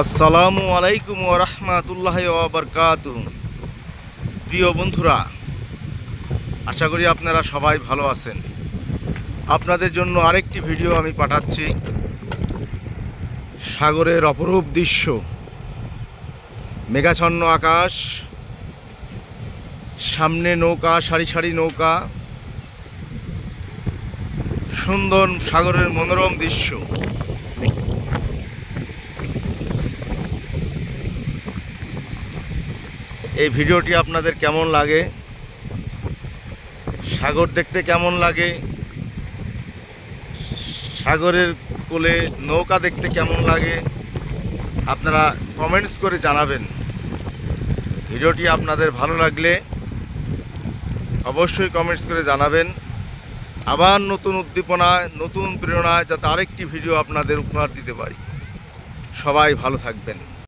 আসসালামু আলাইকুম ওয়া রাহমাতুল্লাহি ওয়া বারাকাতুহু। প্রিয় বন্ধুরা, আশা করি আপনারা সবাই ভালো আছেন। আপনাদের জন্য আরেকটি ভিডিও আমি পাঠাচ্ছি। সাগরের অপরূপ দৃশ্য, মেঘাচ্ছন্ন আকাশ, সামনে নৌকা, সারি সারি নৌকা, সুন্দর সাগরের মনোরম দৃশ্য। এই ভিডিওটি আপনাদের কেমন লাগে, সাগর দেখতে কেমন লাগে, সাগরের কোলে নৌকা দেখতে কেমন লাগে, আপনারা কমেন্টস করে জানাবেন। ভিডিওটি আপনাদের ভালো লাগলে অবশ্যই কমেন্টস করে জানাবেন। আবার নতুন উদ্দীপনায়, নতুন প্রেরণায় যাতে আরেকটি ভিডিও আপনাদের উপহার দিতে পারি। সবাই ভালো থাকবেন।